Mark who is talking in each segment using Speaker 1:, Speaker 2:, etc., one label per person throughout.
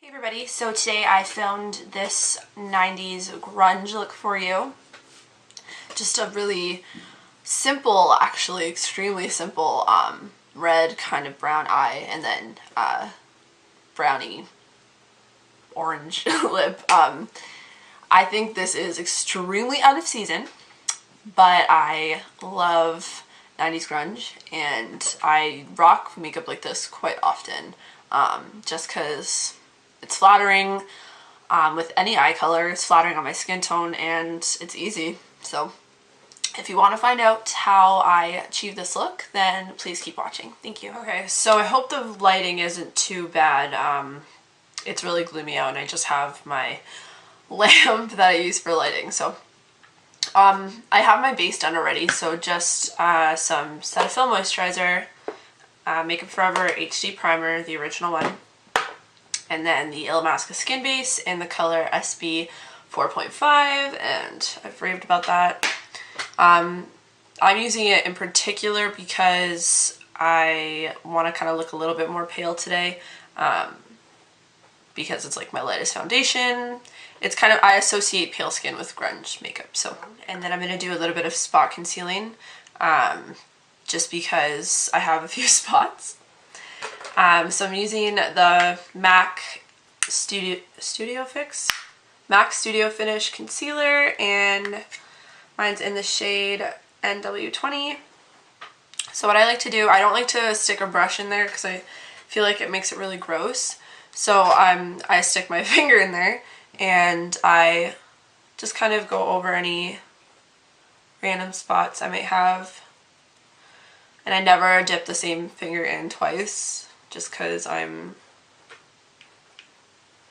Speaker 1: Hey everybody, so today I filmed this 90s grunge look for you. Just a really simple, actually extremely simple, red kind of brown eye and then brownie orange lip. I think this is extremely out of season, but I love 90s grunge and I rock makeup like this quite often, just because it's flattering with any eye color. It's flattering on my skin tone and it's easy. So if you want to find out how I achieve this look, then please keep watching. Thank you. Okay, so I hope the lighting isn't too bad. It's really gloomy out and I just have my lamp that I use for lighting. So I have my base done already, so just some Cetaphil moisturizer, Makeup Forever HD primer, the original one, and then the Illamasqua Skinbase in the color SB 4.5, and I've raved about that. I'm using it in particular because I want to kind of look a little bit more pale today, because it's like my lightest foundation. It's kind of, I associate pale skin with grunge makeup, so. And then I'm going to do a little bit of spot concealing, just because I have a few spots. So I'm using the MAC Studio Finish Concealer, and mine's in the shade NW20. So what I like to do, I don't like to stick a brush in there because I feel like it makes it really gross. So I stick my finger in there and I just kind of go over any random spots I might have. And I never dip the same finger in twice, just because I'm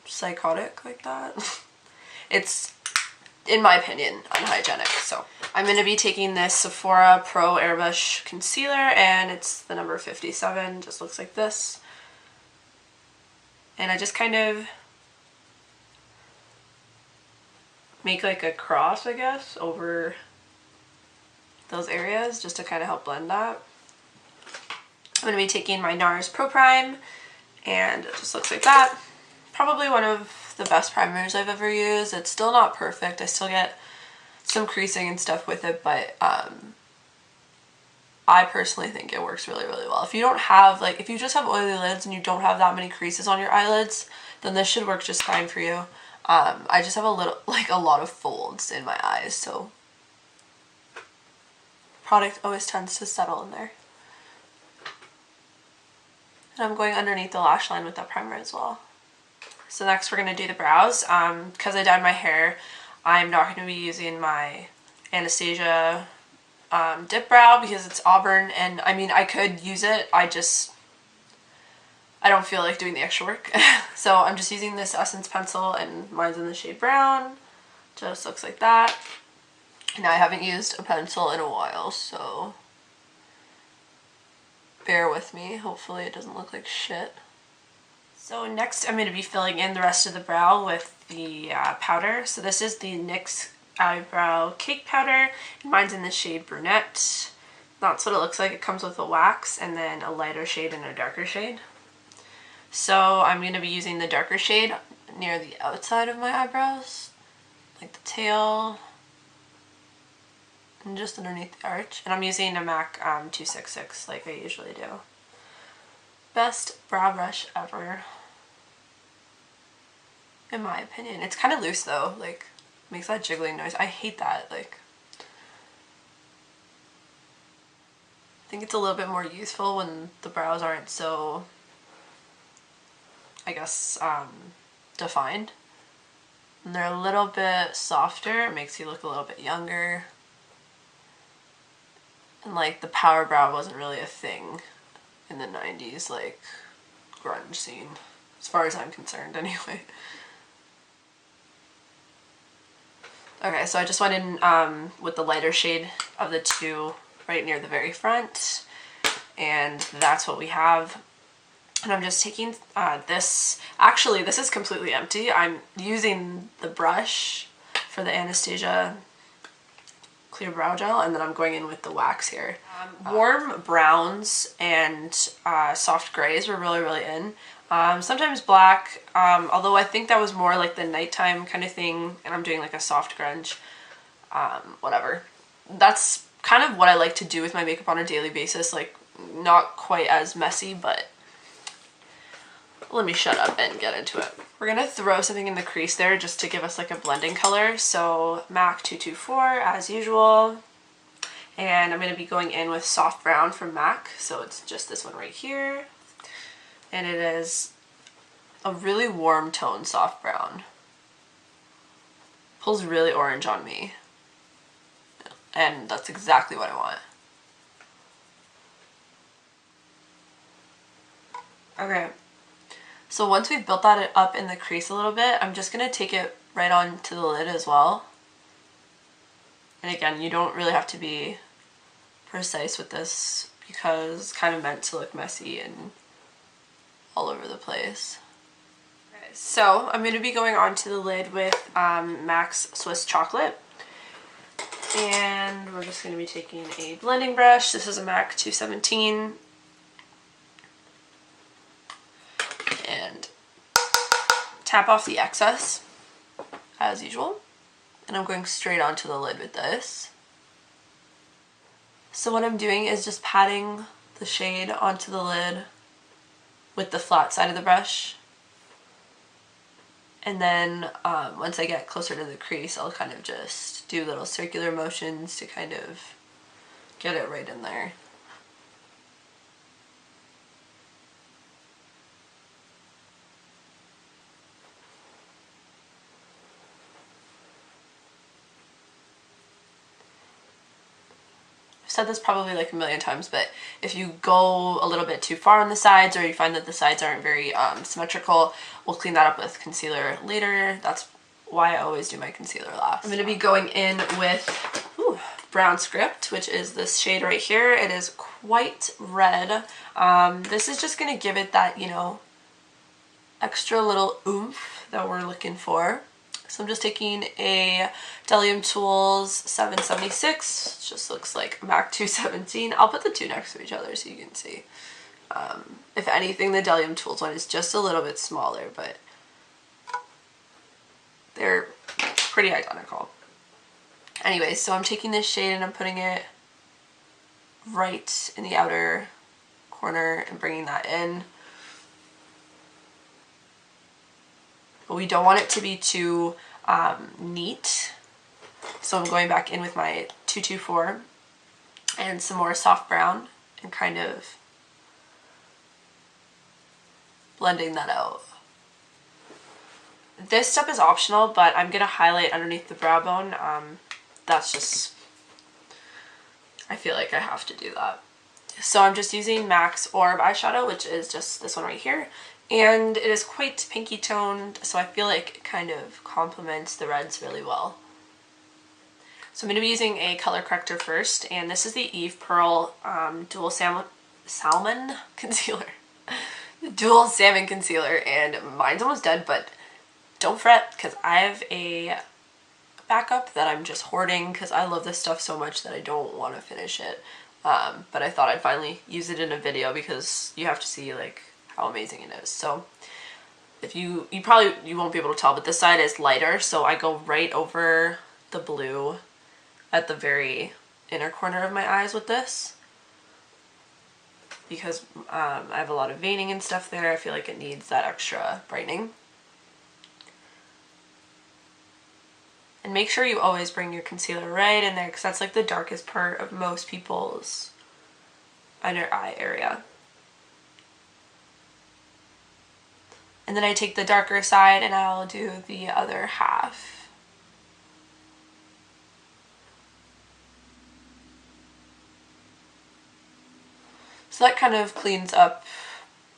Speaker 1: psychotic like that. It's, in my opinion, unhygienic. So I'm going to be taking this Sephora Pro Airbrush Concealer, and it's the number 57, just looks like this. And I just kind of make like a cross, I guess, over those areas just to kind of help blend that. I'm going to be taking my Nars Proprime, and it just looks like that. Probably one of the best primers I've ever used. It's still not perfect. I still get some creasing and stuff with it, but I personally think it works really, really well. If you don't have, like, if you just have oily lids and you don't have that many creases on your eyelids, then this should work just fine for you. I just have a lot of folds in my eyes, so product always tends to settle in there. And I'm going underneath the lash line with that primer as well. So next we're going to do the brows. Because I dyed my hair, I'm not going to be using my Anastasia dip brow because it's auburn, and I mean I could use it, I don't feel like doing the extra work. So I'm just using this Essence pencil, and mine's in the shade brown. Just looks like that. And I haven't used a pencil in a while, so bear with me. Hopefully it doesn't look like shit. So next I'm going to be filling in the rest of the brow with the powder. So this is the NYX Eyebrow Cake Powder. Mine's in the shade Brunette. That's what it looks like. It comes with a wax and then a lighter shade and a darker shade. So I'm going to be using the darker shade near the outside of my eyebrows, like the tail, and just underneath the arch. And I'm using a MAC 266 like I usually do. Best brow brush ever, in my opinion. It's kind of loose though, like makes that jiggling noise. I hate that. Like, I think it's a little bit more useful when the brows aren't so, I guess, defined. And they're a little bit softer. It makes you look a little bit younger. And like the power brow wasn't really a thing in the 90s, like grunge scene, as far as I'm concerned anyway. Okay, so I just went in with the lighter shade of the two right near the very front, and that's what we have. And I'm just taking this, actually this is completely empty. I'm using the brush for the Anastasia clear brow gel, and then I'm going in with the wax here. Warm browns and soft grays were really, really in. Sometimes black, although I think that was more like the nighttime kind of thing, and I'm doing like a soft grunge, whatever. That's kind of what I like to do with my makeup on a daily basis, like not quite as messy, but let me shut up and get into it. We're gonna throw something in the crease there just to give us like a blending color. So MAC 224 as usual. And I'm gonna be going in with Soft Brown from MAC. So it's just this one right here. And it is a really warm tone soft brown. Pulls really orange on me. And that's exactly what I want. Okay. So once we've built that up in the crease a little bit, I'm just going to take it right on to the lid as well. And again, you don't really have to be precise with this because it's kind of meant to look messy and all over the place. Okay, so I'm going to be going on to the lid with MAC's Swiss Chocolate. And we're just going to be taking a blending brush. This is a MAC 217. And tap off the excess as usual, and I'm going straight onto the lid with this. So what I'm doing is just patting the shade onto the lid with the flat side of the brush, and then once I get closer to the crease, I'll kind of just do little circular motions to kind of get it right in there. Said this probably like a million times, but if you go a little bit too far on the sides or you find that the sides aren't very symmetrical, we'll clean that up with concealer later. That's why I always do my concealer last. I'm going to be going in with Brownscript, which is this shade right here. It is quite red. This is just going to give it that, you know, extra little oomph that we're looking for. So I'm just taking a Delium Tools 776. It just looks like MAC 217. I'll put the two next to each other so you can see. If anything, the Delium Tools one is just a little bit smaller, but they're pretty identical. Anyway, so I'm taking this shade and I'm putting it right in the outer corner and bringing that in. But we don't want it to be too neat. So I'm going back in with my 224 and some more soft brown and kind of blending that out. This step is optional, but I'm going to highlight underneath the brow bone. That's just, I feel like I have to do that. So I'm just using MAC's Orb eyeshadow, which is just this one right here. And it is quite pinky toned, so I feel like it kind of complements the reds really well. So I'm going to be using a color corrector first, and this is the Eve Pearl Dual Salmon Concealer. Dual Salmon Concealer, and mine's almost dead, but don't fret, because I have a backup that I'm just hoarding, because I love this stuff so much that I don't want to finish it. But I thought I'd finally use it in a video, because you have to see, like, how amazing it is. So if you won't be able to tell, but this side is lighter, so I go right over the blue at the very inner corner of my eyes with this, because I have a lot of veining and stuff there. I feel like it needs that extra brightening. And make sure you always bring your concealer right in there, because that's like the darkest part of most people's under eye area. And then I take the darker side and I'll do the other half. So that kind of cleans up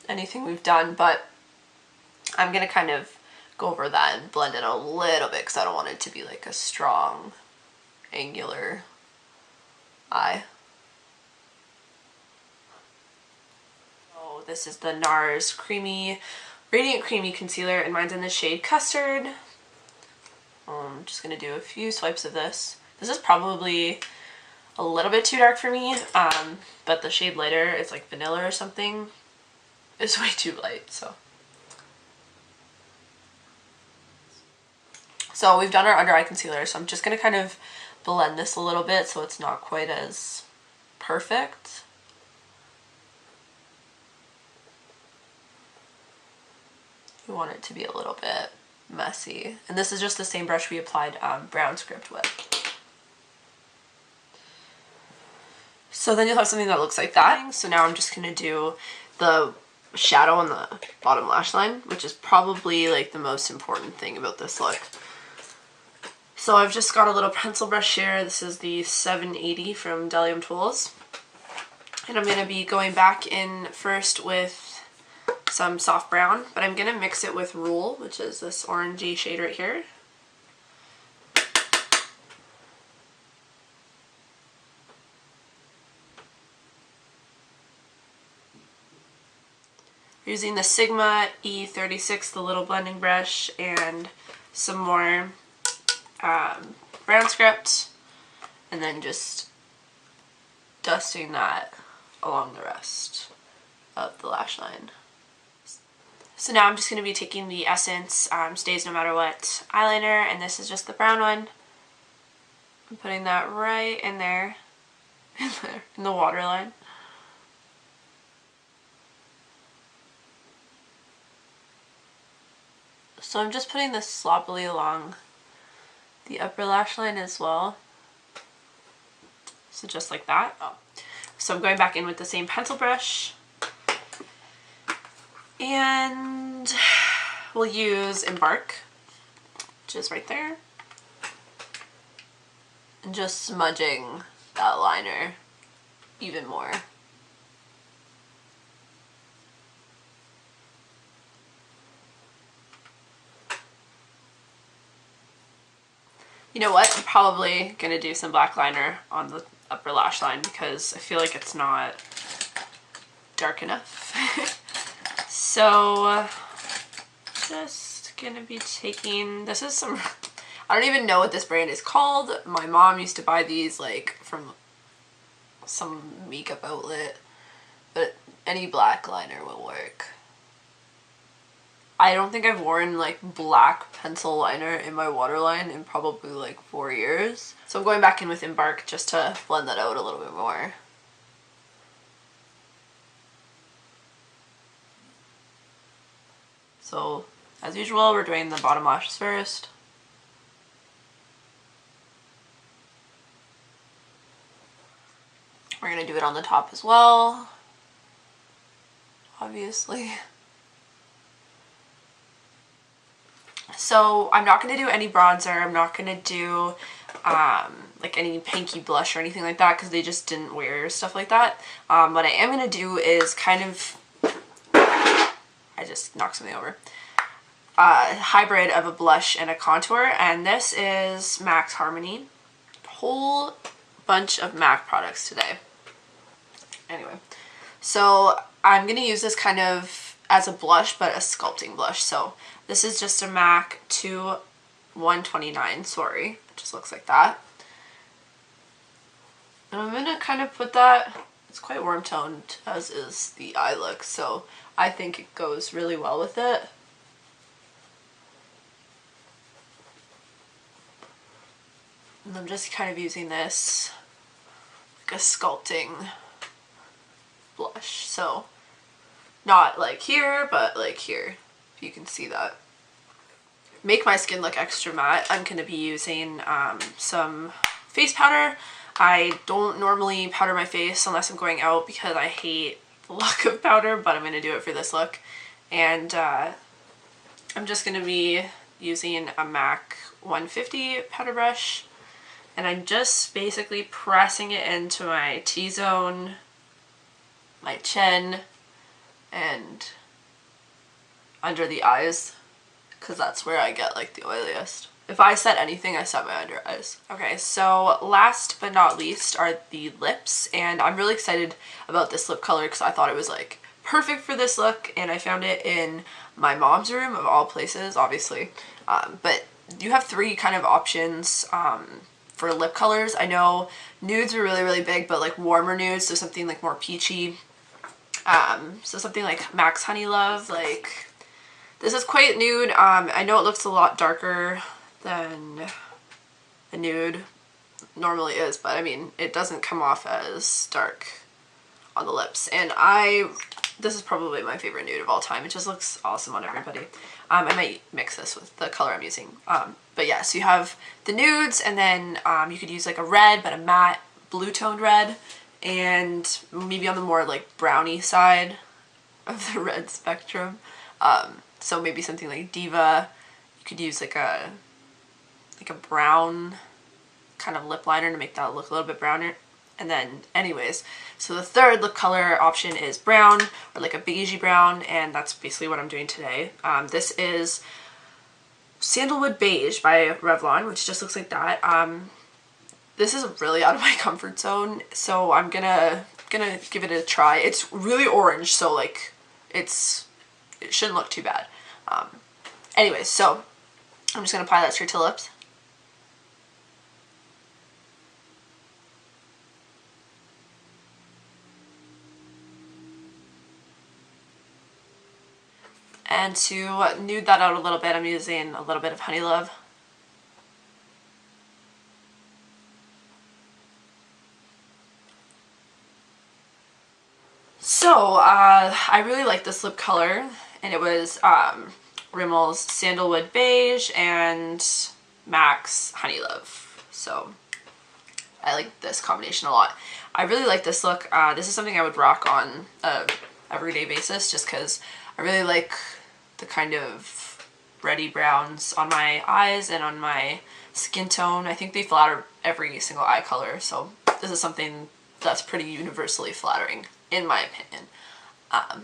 Speaker 1: anything we've done, but I'm going to kind of go over that and blend it a little bit because I don't want it to be like a strong, angular eye. So this is the Nars Radiant Creamy Concealer, and mine's in the shade Custard. I'm just going to do a few swipes of this. This is probably a little bit too dark for me, but the shade lighter, it's like vanilla or something, is way too light, so So we've done our under eye concealer, so I'm just going to kind of blend this a little bit so it's not quite as perfect. You want it to be a little bit messy. And this is just the same brush we applied Brownscript with. So then you'll have something that looks like that. So now I'm just going to do the shadow on the bottom lash line, which is probably like the most important thing about this look. So I've just got a little pencil brush here. This is the 780 from Delium Tools. And I'm going to be going back in first with some soft brown, but I'm going to mix it with Rule, which is this orangey shade right here. Using the Sigma E36, the little blending brush, and some more Brownscript, and then just dusting that along the rest of the lash line. So now I'm just going to be taking the Essence Stays No Matter What eyeliner, and this is just the brown one. I'm putting that right in there, in the waterline. So I'm just putting this sloppily along the upper lash line as well. So just like that. So I'm going back in with the same pencil brush. And we'll use Embark, which is right there. And just smudging that liner even more. You know what? I'm probably going to do some black liner on the upper lash line because I feel like it's not dark enough. So, just going to be taking, this is some, I don't even know what this brand is called. My mom used to buy these like from some makeup outlet, but any black liner will work. I don't think I've worn like black pencil liner in my waterline in probably like 4 years. So I'm going back in with Embark just to blend that out a little bit more. So as usual, we're doing the bottom lashes first. We're going to do it on the top as well, obviously. So I'm not going to do any bronzer. I'm not going to do like any pinky blush or anything like that because they just didn't wear stuff like that. What I am going to do is kind of, I just knocked something over, hybrid of a blush and a contour, and this is MAC's Harmony. Whole bunch of MAC products today. Anyway, so I'm going to use this kind of as a blush, but a sculpting blush. So this is just a MAC 2129, sorry, it just looks like that. And I'm going to kind of put that, it's quite warm toned as is the eye look, so I think it goes really well with it. And I'm just kind of using this like a sculpting blush, so not like here, but like here, if you can see that. Make my skin look extra matte, I'm going to be using some face powder. I don't normally powder my face unless I'm going out because I hate the look of powder, but I'm going to do it for this look. And I'm just going to be using a MAC 150 powder brush, and I'm just basically pressing it into my T-zone, my chin, and under the eyes, because that's where I get like the oiliest. If I set anything, I set my under eyes. Okay, so last but not least are the lips, and I'm really excited about this lip color because I thought it was like perfect for this look, and I found it in my mom's room of all places, obviously. But you have three kind of options for lip colors. I know nudes are really, really big, but like warmer nudes, so something like more peachy. So something like MAC's Honey Love, like this is quite nude. I know it looks a lot darker than a nude normally is, but I mean, it doesn't come off as dark on the lips. And this is probably my favorite nude of all time. It just looks awesome on everybody. I might mix this with the color I'm using. But yeah, so you have the nudes, and then you could use like a red, but a matte blue toned red, and maybe on the more like brownie side of the red spectrum. So maybe something like Diva. You could use like a brown kind of lip liner to make that look a little bit browner. And then anyways, so the third lip color option is brown, or like a beigey brown, and that's basically what I'm doing today. This is Sandalwood Beige by Revlon, which just looks like that. This is really out of my comfort zone, so I'm gonna give it a try. It's really orange, so like it shouldn't look too bad. Anyways, so I'm just gonna apply that straight to the lips. And to nude that out a little bit, I'm using a little bit of Honey Love. So, I really like this lip color, and it was Rimmel's Sandalwood Beige and MAC's Honey Love. So, I like this combination a lot. I really like this look. This is something I would rock on a everyday basis, just because I really like the kind of reddy browns on my eyes and on my skin tone. I think they flatter every single eye color, so this is something that's pretty universally flattering in my opinion.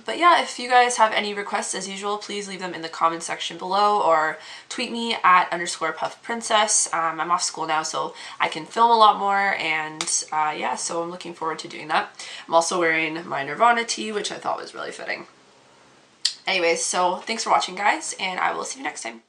Speaker 1: But yeah, if you guys have any requests, as usual, please leave them in the comment section below, or tweet me at _puffprincess. I'm off school now, so I can film a lot more, and yeah, so I'm looking forward to doing that. I'm also wearing my Nirvana tee, which I thought was really fitting. Anyways, so thanks for watching, guys, and I will see you next time.